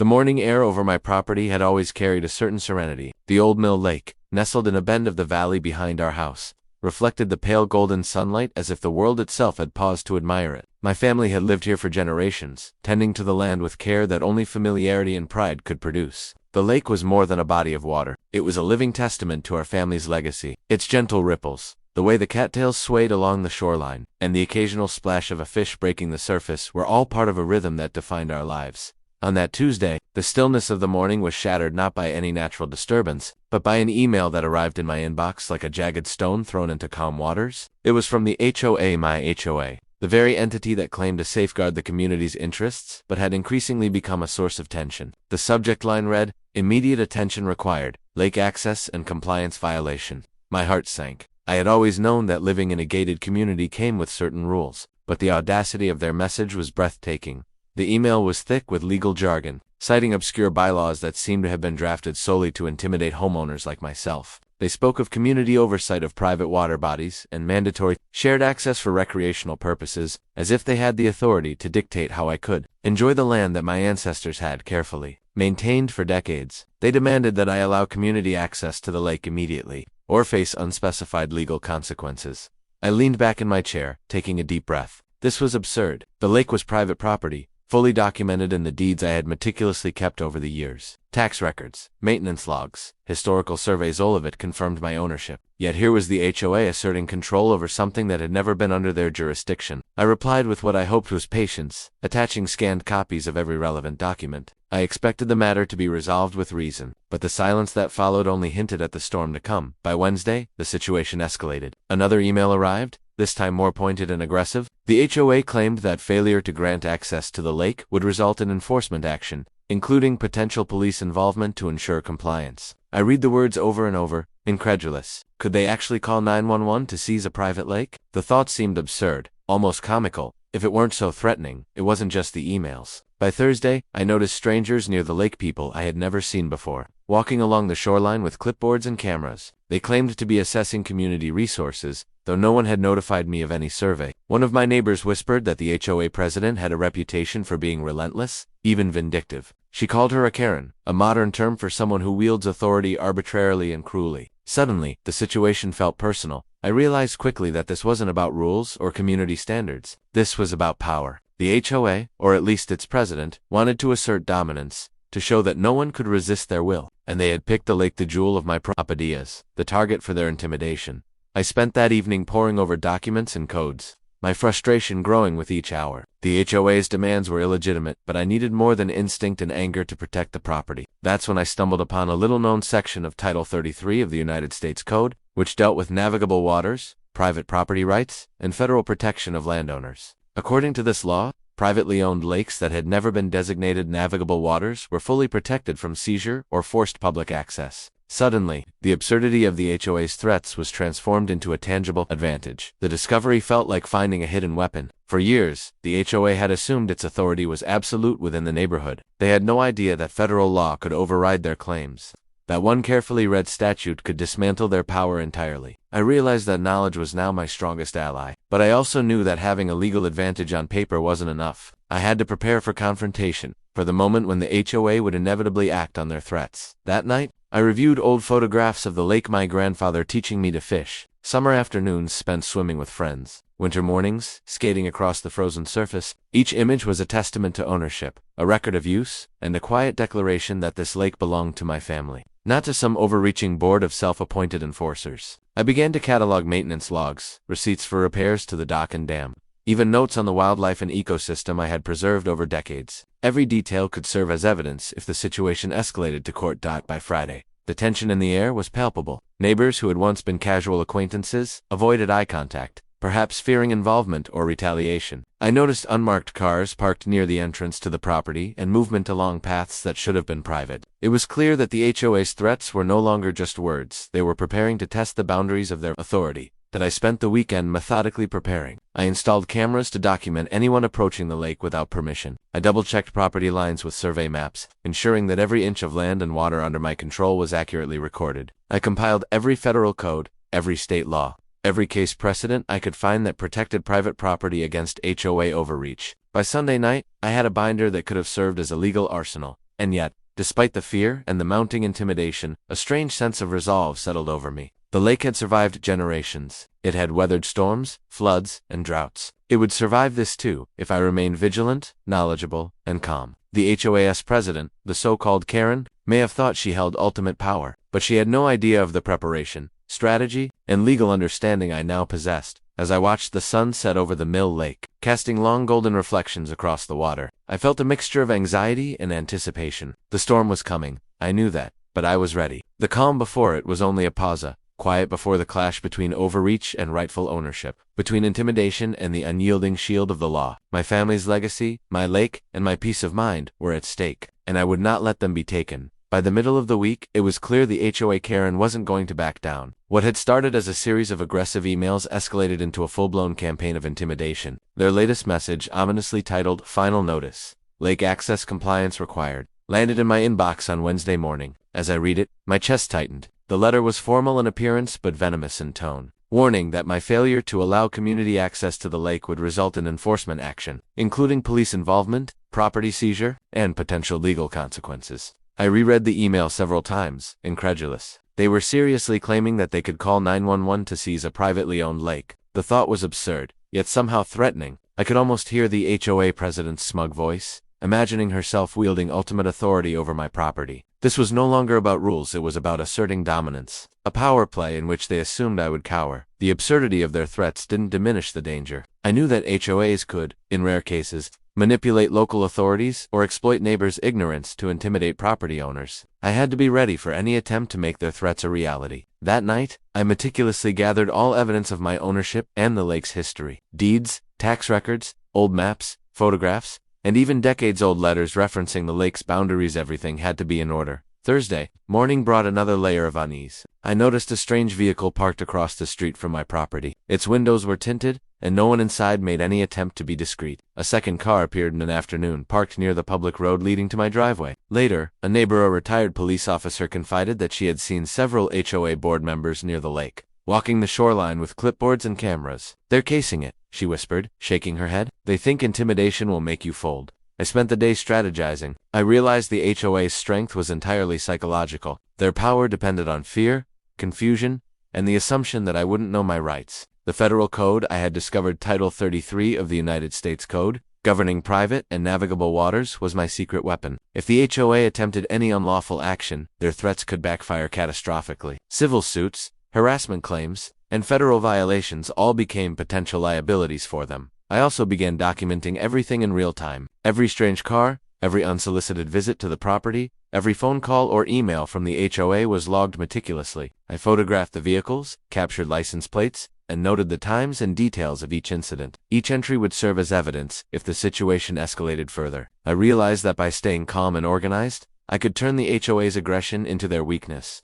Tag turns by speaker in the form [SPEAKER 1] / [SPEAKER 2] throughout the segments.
[SPEAKER 1] The morning air over my property had always carried a certain serenity. The old mill lake, nestled in a bend of the valley behind our house, reflected the pale golden sunlight as if the world itself had paused to admire it. My family had lived here for generations, tending to the land with care that only familiarity and pride could produce. The lake was more than a body of water. It was a living testament to our family's legacy. Its gentle ripples, the way the cattails swayed along the shoreline, and the occasional splash of a fish breaking the surface were all part of a rhythm that defined our lives. On that Tuesday, the stillness of the morning was shattered not by any natural disturbance, but by an email that arrived in my inbox like a jagged stone thrown into calm waters. It was from the HOA, my HOA, the very entity that claimed to safeguard the community's interests, but had increasingly become a source of tension. The subject line read, "Immediate attention required, lake access and compliance violation." My heart sank. I had always known that living in a gated community came with certain rules, but the audacity of their message was breathtaking. The email was thick with legal jargon, citing obscure bylaws that seemed to have been drafted solely to intimidate homeowners like myself. They spoke of community oversight of private water bodies and mandatory shared access for recreational purposes, as if they had the authority to dictate how I could enjoy the land that my ancestors had carefully maintained for decades. They demanded that I allow community access to the lake immediately, or face unspecified legal consequences. I leaned back in my chair, taking a deep breath. This was absurd. The lake was private property, fully documented in the deeds I had meticulously kept over the years. Tax records, maintenance logs, historical surveys, all of it confirmed my ownership. Yet here was the HOA asserting control over something that had never been under their jurisdiction. I replied with what I hoped was patience, attaching scanned copies of every relevant document. I expected the matter to be resolved with reason, but the silence that followed only hinted at the storm to come. By Wednesday, the situation escalated. Another email arrived, this time more pointed and aggressive. The HOA claimed that failure to grant access to the lake would result in enforcement action, including potential police involvement to ensure compliance. I read the words over and over, incredulous. Could they actually call 911 to seize a private lake? The thought seemed absurd, almost comical. If it weren't so threatening, it wasn't just the emails. By Thursday, I noticed strangers near the lake, people I had never seen before, walking along the shoreline with clipboards and cameras. They claimed to be assessing community resources, though no one had notified me of any survey. One of my neighbors whispered that the HOA president had a reputation for being relentless, even vindictive. She called her a Karen, a modern term for someone who wields authority arbitrarily and cruelly. Suddenly, the situation felt personal. I realized quickly that this wasn't about rules or community standards. This was about power. The HOA, or at least its president, wanted to assert dominance, to show that no one could resist their will, and they had picked the lake, the jewel of my property, as the target for their intimidation. I spent that evening poring over documents and codes, my frustration growing with each hour. The HOA's demands were illegitimate, but I needed more than instinct and anger to protect the property. That's when I stumbled upon a little-known section of Title 33 of the United States Code, which dealt with navigable waters, private property rights, and federal protection of landowners. According to this law, privately owned lakes that had never been designated navigable waters were fully protected from seizure or forced public access. Suddenly, the absurdity of the HOA's threats was transformed into a tangible advantage. The discovery felt like finding a hidden weapon. For years, the HOA had assumed its authority was absolute within the neighborhood. They had no idea that federal law could override their claims, that one carefully read statute could dismantle their power entirely. I realized that knowledge was now my strongest ally, but I also knew that having a legal advantage on paper wasn't enough. I had to prepare for confrontation, for the moment when the HOA would inevitably act on their threats. That night, I reviewed old photographs of the lake my grandfather teaching me to fish, summer afternoons spent swimming with friends, winter mornings skating across the frozen surface. Each image was a testament to ownership, a record of use, and a quiet declaration that this lake belonged to my family, not to some overreaching board of self-appointed enforcers. I began to catalog maintenance logs, receipts for repairs to the dock and dam, even notes on the wildlife and ecosystem I had preserved over decades. Every detail could serve as evidence if the situation escalated to court. By Friday, the tension in the air was palpable. Neighbors who had once been casual acquaintances avoided eye contact, perhaps fearing involvement or retaliation. I noticed unmarked cars parked near the entrance to the property and movement along paths that should have been private. It was clear that the HOA's threats were no longer just words. They were preparing to test the boundaries of their authority. That I spent the weekend methodically preparing. I installed cameras to document anyone approaching the lake without permission. I double-checked property lines with survey maps, ensuring that every inch of land and water under my control was accurately recorded. I compiled every federal code, every state law, every case precedent I could find that protected private property against HOA overreach. By Sunday night, I had a binder that could have served as a legal arsenal. And yet, despite the fear and the mounting intimidation, a strange sense of resolve settled over me. The lake had survived generations. It had weathered storms, floods, and droughts. It would survive this too, if I remained vigilant, knowledgeable, and calm. The HOAS president, the so-called Karen, may have thought she held ultimate power, but she had no idea of the preparation, strategy, and legal understanding I now possessed. As I watched the sun set over the Mill Lake, casting long golden reflections across the water, I felt a mixture of anxiety and anticipation. The storm was coming, I knew that, but I was ready. The calm before it was only a pausa, quiet before the clash between overreach and rightful ownership, between intimidation and the unyielding shield of the law. My family's legacy, my lake, and my peace of mind were at stake, and I would not let them be taken. By the middle of the week, it was clear the HOA Karen wasn't going to back down. What had started as a series of aggressive emails escalated into a full-blown campaign of intimidation. Their latest message, ominously titled, "Final Notice. Lake Access Compliance Required," landed in my inbox on Wednesday morning. As I read it, my chest tightened. The letter was formal in appearance but venomous in tone, warning that my failure to allow community access to the lake would result in enforcement action, including police involvement, property seizure, and potential legal consequences. I reread the email several times, incredulous. They were seriously claiming that they could call 911 to seize a privately owned lake. The thought was absurd, yet somehow threatening. I could almost hear the HOA president's smug voice, imagining herself wielding ultimate authority over my property. This was no longer about rules, it was about asserting dominance. A power play in which they assumed I would cower. The absurdity of their threats didn't diminish the danger. I knew that HOAs could, in rare cases, manipulate local authorities or exploit neighbors' ignorance to intimidate property owners. I had to be ready for any attempt to make their threats a reality. That night, I meticulously gathered all evidence of my ownership and the lake's history. Deeds, tax records, old maps, photographs, and even decades-old letters referencing the lake's boundaries. Everything had to be in order. Thursday morning brought another layer of unease. I noticed a strange vehicle parked across the street from my property. Its windows were tinted, and no one inside made any attempt to be discreet. A second car appeared in an afternoon, parked near the public road leading to my driveway. Later, a neighbor, a retired police officer, confided that she had seen several HOA board members near the lake, walking the shoreline with clipboards and cameras. "They're casing it," she whispered, shaking her head. "They think intimidation will make you fold." I spent the day strategizing. I realized the HOA's strength was entirely psychological. Their power depended on fear, confusion, and the assumption that I wouldn't know my rights. The federal code I had discovered, Title 33 of the United States Code, governing private and navigable waters, was my secret weapon. If the HOA attempted any unlawful action, their threats could backfire catastrophically. Civil suits, harassment claims, and federal violations all became potential liabilities for them. I also began documenting everything in real time. Every strange car, every unsolicited visit to the property, every phone call or email from the HOA was logged meticulously. I photographed the vehicles, captured license plates, and noted the times and details of each incident. Each entry would serve as evidence if the situation escalated further. I realized that by staying calm and organized, I could turn the HOA's aggression into their weakness.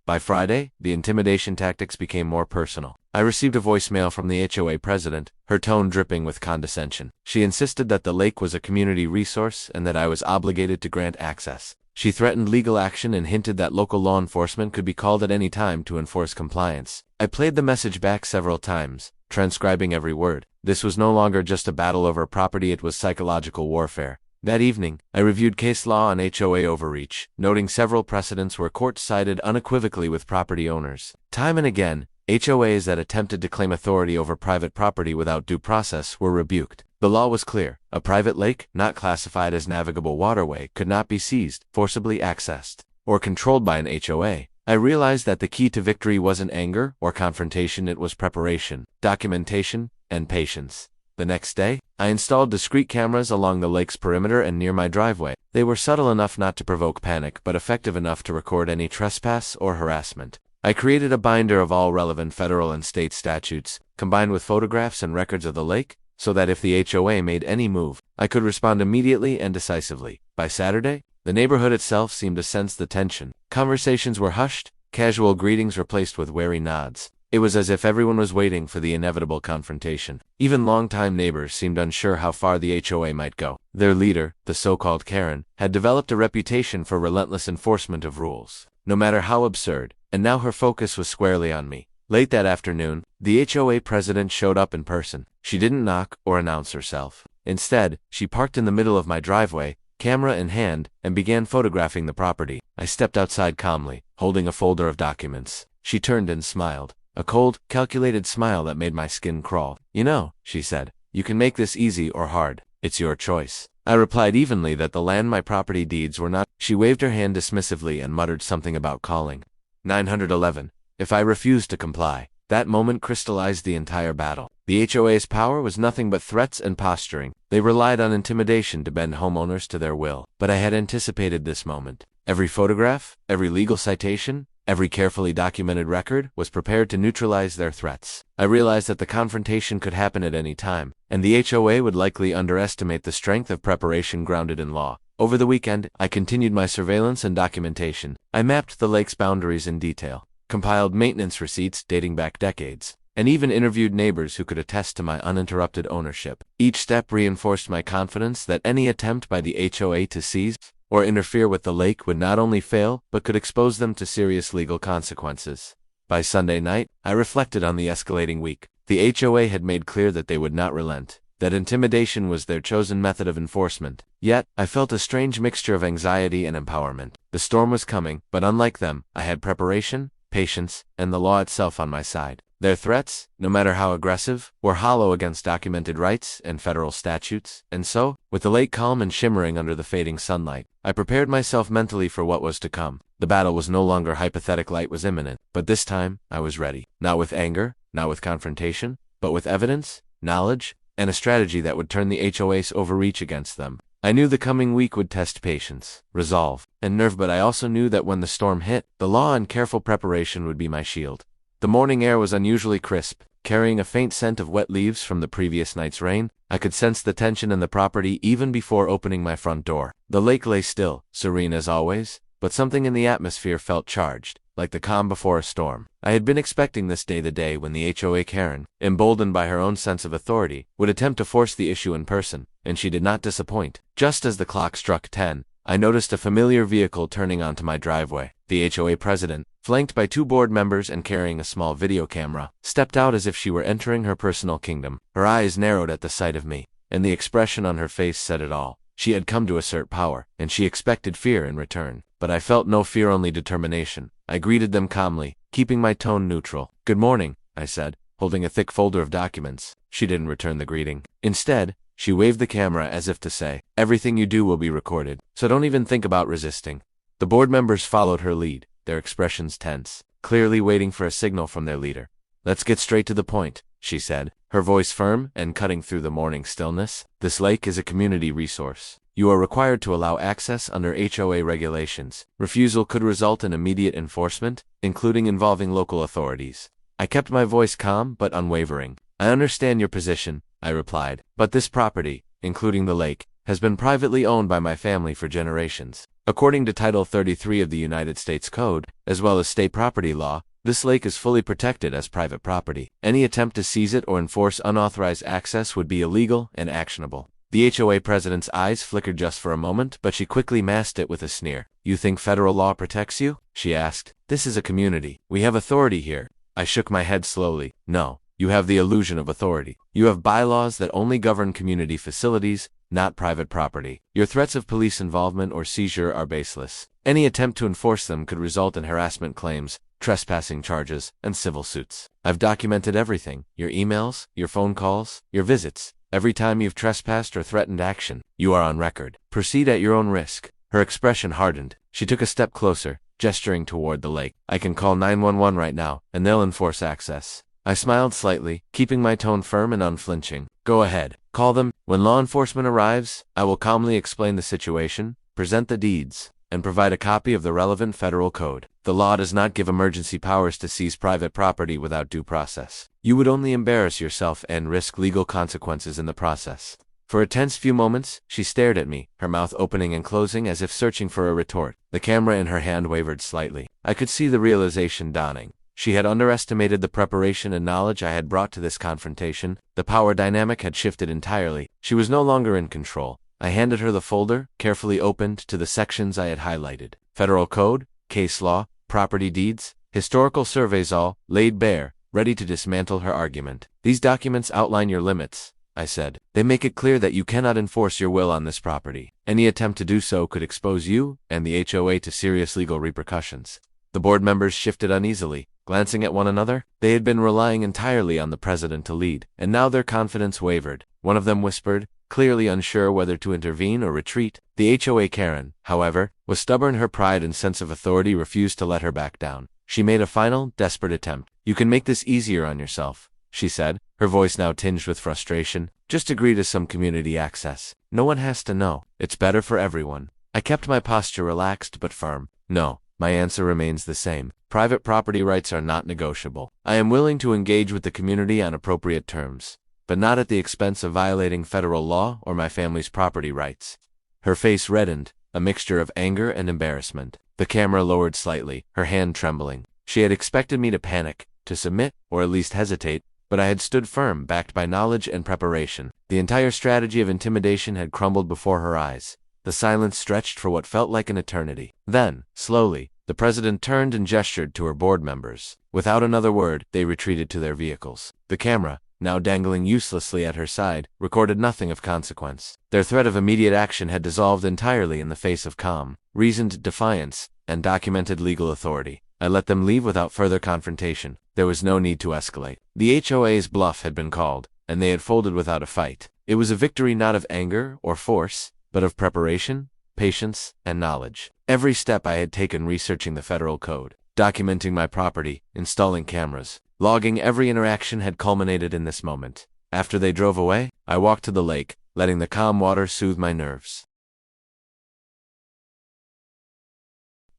[SPEAKER 1] By Friday, the intimidation tactics became more personal. I received a voicemail from the HOA president, her tone dripping with condescension. She insisted that the lake was a community resource and that I was obligated to grant access. She threatened legal action and hinted that local law enforcement could be called at any time to enforce compliance. I played the message back several times, transcribing every word. This was no longer just a battle over property, it was psychological warfare. That evening, I reviewed case law on HOA overreach, noting several precedents where courts sided unequivocally with property owners. Time and again, HOAs that attempted to claim authority over private property without due process were rebuked. The law was clear. A private lake, not classified as navigable waterway, could not be seized, forcibly accessed, or controlled by an HOA. I realized that the key to victory wasn't anger or confrontation, it was preparation, documentation, and patience. The next day, I installed discrete cameras along the lake's perimeter and near my driveway. They were subtle enough not to provoke panic, but effective enough to record any trespass or harassment. I created a binder of all relevant federal and state statutes, combined with photographs and records of the lake, so that if the HOA made any move, I could respond immediately and decisively. By Saturday, the neighborhood itself seemed to sense the tension. Conversations were hushed, casual greetings replaced with wary nods. It was as if everyone was waiting for the inevitable confrontation. Even longtime neighbors seemed unsure how far the HOA might go. Their leader, the so-called Karen, had developed a reputation for relentless enforcement of rules, no matter how absurd, and now her focus was squarely on me. Late that afternoon, the HOA president showed up in person. She didn't knock or announce herself. Instead, she parked in the middle of my driveway, camera in hand, and began photographing the property. I stepped outside calmly, holding a folder of documents. She turned and smiled, a cold, calculated smile that made my skin crawl. "You know," she said, "you can make this easy or hard. It's your choice." I replied evenly that the land my property deeds were not. She waved her hand dismissively and muttered something about calling. 911. If I refused to comply. That moment crystallized the entire battle. The HOA's power was nothing but threats and posturing. They relied on intimidation to bend homeowners to their will. But I had anticipated this moment. Every photograph, every legal citation, every carefully documented record was prepared to neutralize their threats. I realized that the confrontation could happen at any time, and the HOA would likely underestimate the strength of preparation grounded in law. Over the weekend, I continued my surveillance and documentation. I mapped the lake's boundaries in detail, compiled maintenance receipts dating back decades, and even interviewed neighbors who could attest to my uninterrupted ownership. Each step reinforced my confidence that any attempt by the HOA to seize or interfere with the lake would not only fail, but could expose them to serious legal consequences. By Sunday night, I reflected on the escalating week. The HOA had made clear that they would not relent, that intimidation was their chosen method of enforcement. Yet, I felt a strange mixture of anxiety and empowerment. The storm was coming, but unlike them, I had preparation, patience, and the law itself on my side. Their threats, no matter how aggressive, were hollow against documented rights and federal statutes, and so, with the lake calm and shimmering under the fading sunlight, I prepared myself mentally for what was to come. The battle was no longer hypothetical, it was imminent, but this time, I was ready. Not with anger, not with confrontation, but with evidence, knowledge, and a strategy that would turn the HOA's overreach against them. I knew the coming week would test patience, resolve, and nerve, but I also knew that when the storm hit, the law and careful preparation would be my shield. The morning air was unusually crisp, carrying a faint scent of wet leaves from the previous night's rain. I could sense the tension in the property even before opening my front door. The lake lay still, serene as always, but something in the atmosphere felt charged, like the calm before a storm. I had been expecting this day, the day when the HOA Karen, emboldened by her own sense of authority, would attempt to force the issue in person, and she did not disappoint. Just as the clock struck 10, I noticed a familiar vehicle turning onto my driveway. The HOA president, flanked by 2 board members and carrying a small video camera, stepped out as if she were entering her personal kingdom. Her eyes narrowed at the sight of me, and the expression on her face said it all. She had come to assert power, and she expected fear in return. But I felt no fear, only determination. I greeted them calmly, keeping my tone neutral. "Good morning," I said, holding a thick folder of documents. She didn't return the greeting. Instead, she waved the camera as if to say, "Everything you do will be recorded, so don't even think about resisting." The board members followed her lead, their expressions tense, clearly waiting for a signal from their leader. "Let's get straight to the point," she said, her voice firm and cutting through the morning stillness. "This lake is a community resource. You are required to allow access under HOA regulations. Refusal could result in immediate enforcement, including involving local authorities." I kept my voice calm but unwavering. "I understand your position," I replied, "but this property, including the lake, has been privately owned by my family for generations. According to Title 33 of the United States Code, as well as state property law, this lake is fully protected as private property. Any attempt to seize it or enforce unauthorized access would be illegal and actionable." The HOA president's eyes flickered just for a moment, but she quickly masked it with a sneer. "You think federal law protects you?" she asked. "This is a community. We have authority here." I shook my head slowly. "No, you have the illusion of authority. You have bylaws that only govern community facilities, not private property. Your threats of police involvement or seizure are baseless. Any attempt to enforce them could result in harassment claims, trespassing charges, and civil suits. I've documented everything: your emails, your phone calls, your visits. Every time you've trespassed or threatened action, you are on record. Proceed at your own risk." Her expression hardened. She took a step closer, gesturing toward the lake. "I can call 911 right now, and they'll enforce access." I smiled slightly, keeping my tone firm and unflinching. "Go ahead. Call them. When law enforcement arrives, I will calmly explain the situation, present the deeds, and provide a copy of the relevant federal code. The law does not give emergency powers to seize private property without due process. You would only embarrass yourself and risk legal consequences in the process." For a tense few moments, she stared at me, her mouth opening and closing as if searching for a retort. The camera in her hand wavered slightly. I could see the realization dawning. She had underestimated the preparation and knowledge I had brought to this confrontation. The power dynamic had shifted entirely. She was no longer in control. I handed her the folder, carefully opened to the sections I had highlighted. Federal code, case law, property deeds, historical surveys, all laid bare, ready to dismantle her argument. "These documents outline your limits," I said. They make it clear that you cannot enforce your will on this property. Any attempt to do so could expose you and the HOA to serious legal repercussions. The board members shifted uneasily, glancing at one another. They had been relying entirely on the president to lead, and now their confidence wavered. One of them whispered, clearly unsure whether to intervene or retreat. The HOA Karen, however, was stubborn. Her pride and sense of authority refused to let her back down. She made a final, desperate attempt. "You can make this easier on yourself," she said, her voice now tinged with frustration. "Just agree to some community access. No one has to know. It's better for everyone." I kept my posture relaxed but firm. No, my answer remains the same. Private property rights are not negotiable. I am willing to engage with the community on appropriate terms, but not at the expense of violating federal law or my family's property rights. Her face reddened, a mixture of anger and embarrassment. The camera lowered slightly, her hand trembling. She had expected me to panic, to submit, or at least hesitate, but I had stood firm, backed by knowledge and preparation. The entire strategy of intimidation had crumbled before her eyes. The silence stretched for what felt like an eternity. Then, slowly, the president turned and gestured to her board members. Without another word, they retreated to their vehicles. The camera, now dangling uselessly at her side, recorded nothing of consequence. Their threat of immediate action had dissolved entirely in the face of calm, reasoned defiance, and documented legal authority. I let them leave without further confrontation. There was no need to escalate. The HOA's bluff had been called, and they had folded without a fight. It was a victory not of anger or force, but of preparation, patience, and knowledge. Every step I had taken researching the federal code, documenting my property, installing cameras, logging every interaction had culminated in this moment. After they drove away, I walked to the lake, letting the calm water soothe my nerves.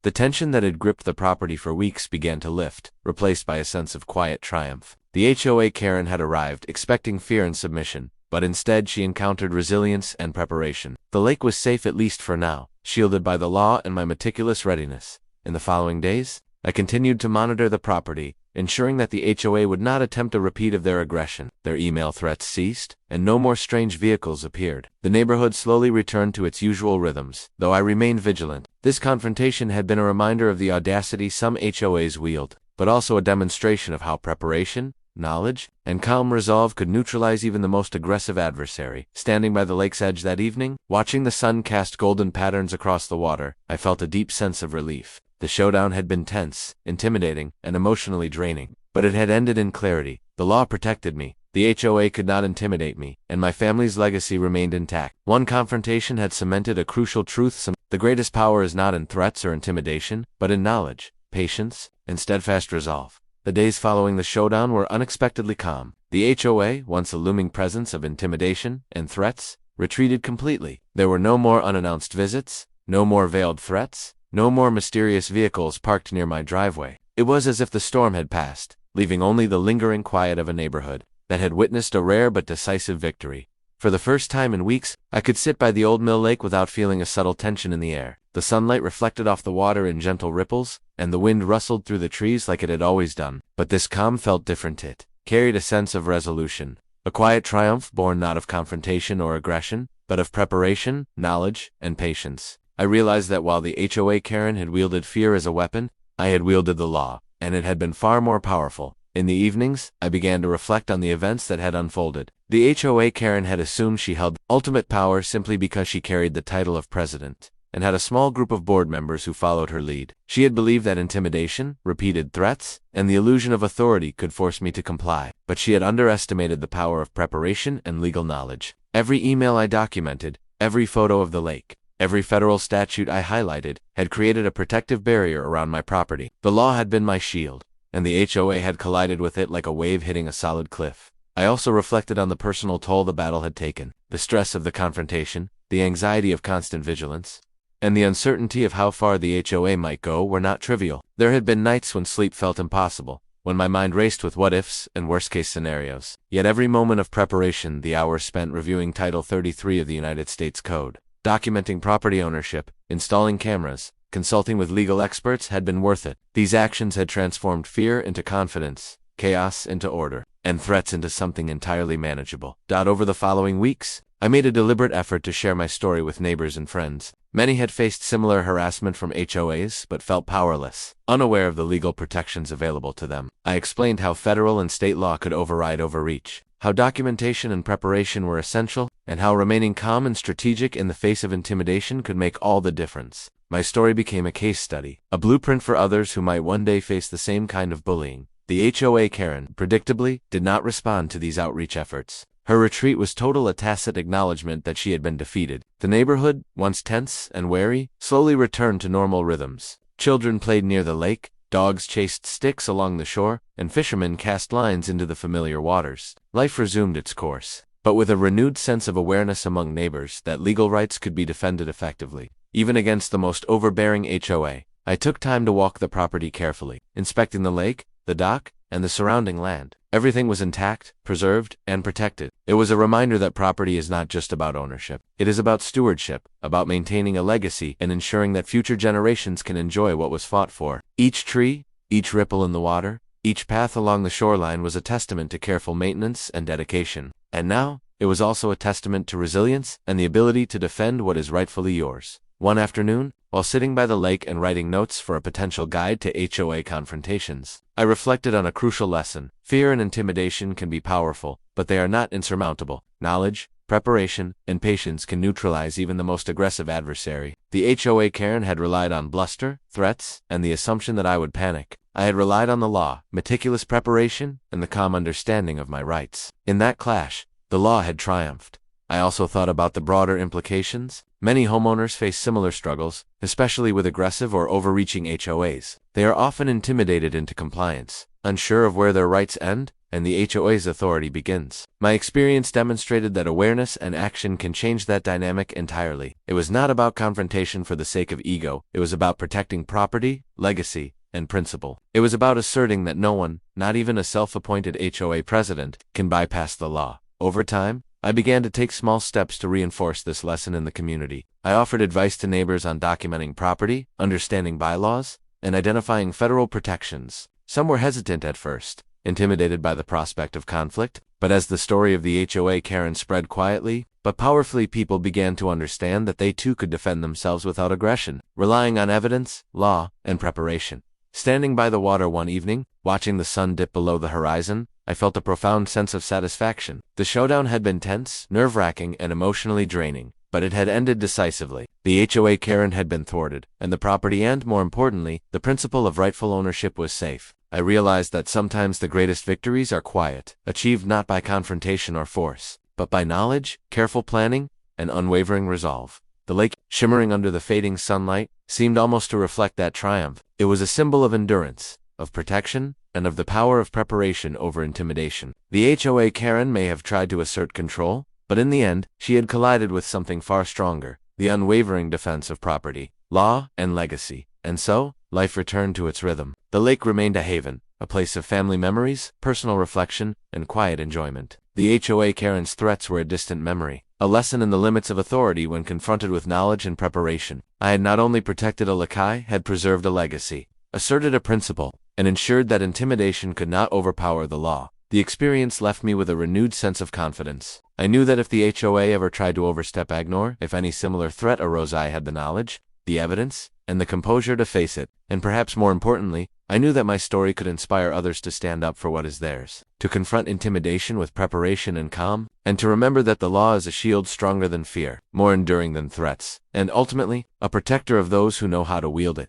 [SPEAKER 1] The tension that had gripped the property for weeks began to lift, replaced by a sense of quiet triumph. The HOA Karen had arrived, expecting fear and submission, but instead she encountered resilience and preparation. The lake was safe at least for now, shielded by the law and my meticulous readiness. In the following days, I continued to monitor the property, ensuring that the HOA would not attempt a repeat of their aggression. Their email threats ceased, and no more strange vehicles appeared. The neighborhood slowly returned to its usual rhythms, though I remained vigilant. This confrontation had been a reminder of the audacity some HOAs wield, but also a demonstration of how preparation, knowledge, and calm resolve could neutralize even the most aggressive adversary. Standing by the lake's edge that evening, watching the sun cast golden patterns across the water, I felt a deep sense of relief. The showdown had been tense, intimidating, and emotionally draining, but it had ended in clarity. The law protected me, the HOA could not intimidate me, and my family's legacy remained intact. One confrontation had cemented a crucial truth: the greatest power is not in threats or intimidation, but in knowledge, patience, and steadfast resolve. The days following the showdown were unexpectedly calm. The HOA, once a looming presence of intimidation and threats, retreated completely. There were no more unannounced visits, no more veiled threats, no more mysterious vehicles parked near my driveway. It was as if the storm had passed, leaving only the lingering quiet of a neighborhood that had witnessed a rare but decisive victory. For the first time in weeks, I could sit by the old mill lake without feeling a subtle tension in the air. The sunlight reflected off the water in gentle ripples, and the wind rustled through the trees like it had always done. But this calm felt different. It carried a sense of resolution, a quiet triumph born not of confrontation or aggression, but of preparation, knowledge, and patience. I realized that while the HOA Karen had wielded fear as a weapon, I had wielded the law, and it had been far more powerful. In the evenings, I began to reflect on the events that had unfolded. The HOA Karen had assumed she held ultimate power simply because she carried the title of president, and had a small group of board members who followed her lead. She had believed that intimidation, repeated threats, and the illusion of authority could force me to comply, but she had underestimated the power of preparation and legal knowledge. Every email I documented, every photo of the lake, every federal statute I highlighted, had created a protective barrier around my property. The law had been my shield, and the HOA had collided with it like a wave hitting a solid cliff. I also reflected on the personal toll the battle had taken, the stress of the confrontation, the anxiety of constant vigilance, and the uncertainty of how far the HOA might go were not trivial. There had been nights when sleep felt impossible, when my mind raced with what-ifs and worst-case scenarios. Yet every moment of preparation, the hours spent reviewing Title 33 of the United States Code, documenting property ownership, installing cameras, consulting with legal experts had been worth it. These actions had transformed fear into confidence, chaos into order, and threats into something entirely manageable. Over the following weeks, I made a deliberate effort to share my story with neighbors and friends. Many had faced similar harassment from HOAs but felt powerless, unaware of the legal protections available to them. I explained how federal and state law could override overreach, how documentation and preparation were essential, and how remaining calm and strategic in the face of intimidation could make all the difference. My story became a case study, a blueprint for others who might one day face the same kind of bullying. The HOA Karen, predictably, did not respond to these outreach efforts. Her retreat was a tacit acknowledgement that she had been defeated. The neighborhood, once tense and wary, slowly returned to normal rhythms. Children played near the lake, dogs chased sticks along the shore, and fishermen cast lines into the familiar waters. Life resumed its course, but with a renewed sense of awareness among neighbors that legal rights could be defended effectively, even against the most overbearing HOA. I took time to walk the property carefully, inspecting the lake, the dock, and the surrounding land. Everything was intact, preserved, and protected. It was a reminder that property is not just about ownership. It is about stewardship, about maintaining a legacy and ensuring that future generations can enjoy what was fought for. Each tree, each ripple in the water, each path along the shoreline was a testament to careful maintenance and dedication. And now, it was also a testament to resilience and the ability to defend what is rightfully yours. One afternoon, while sitting by the lake and writing notes for a potential guide to HOA confrontations, I reflected on a crucial lesson. Fear and intimidation can be powerful, but they are not insurmountable. Knowledge, preparation, and patience can neutralize even the most aggressive adversary. The HOA Karen had relied on bluster, threats, and the assumption that I would panic. I had relied on the law, meticulous preparation, and the calm understanding of my rights. In that clash, the law had triumphed. I also thought about the broader implications. Many homeowners face similar struggles, especially with aggressive or overreaching HOAs. They are often intimidated into compliance, unsure of where their rights end and the HOA's authority begins. My experience demonstrated that awareness and action can change that dynamic entirely. It was not about confrontation for the sake of ego. It was about protecting property, legacy, and principle. It was about asserting that no one, not even a self-appointed HOA president, can bypass the law. Over time, I began to take small steps to reinforce this lesson in the community. I offered advice to neighbors on documenting property, understanding bylaws, and identifying federal protections. Some were hesitant at first, intimidated by the prospect of conflict, but as the story of the HOA Karen spread quietly but powerfully, people began to understand that they too could defend themselves without aggression, relying on evidence, law, and preparation. Standing by the water one evening, watching the sun dip below the horizon, I felt a profound sense of satisfaction. The showdown had been tense, nerve-wracking, and emotionally draining, but it had ended decisively. The HOA Karen had been thwarted, and the property and, more importantly, the principle of rightful ownership was safe. I realized that sometimes the greatest victories are quiet, achieved not by confrontation or force, but by knowledge, careful planning, and unwavering resolve. The lake, shimmering under the fading sunlight, seemed almost to reflect that triumph. It was a symbol of endurance, of protection, and of the power of preparation over intimidation. The HOA Karen may have tried to assert control, but in the end, she had collided with something far stronger, the unwavering defense of property, law, and legacy. And so, life returned to its rhythm. The lake remained a haven, a place of family memories, personal reflection, and quiet enjoyment. The HOA Karen's threats were a distant memory, a lesson in the limits of authority when confronted with knowledge and preparation. I had not only protected a lakai, had preserved a legacy, asserted a principle, and ensured that intimidation could not overpower the law. The experience left me with a renewed sense of confidence. I knew that if the HOA ever tried to overstep ignore, if any similar threat arose, I had the knowledge, the evidence, and the composure to face it. And perhaps more importantly, I knew that my story could inspire others to stand up for what is theirs, to confront intimidation with preparation and calm, and to remember that the law is a shield stronger than fear, more enduring than threats, and ultimately, a protector of those who know how to wield it.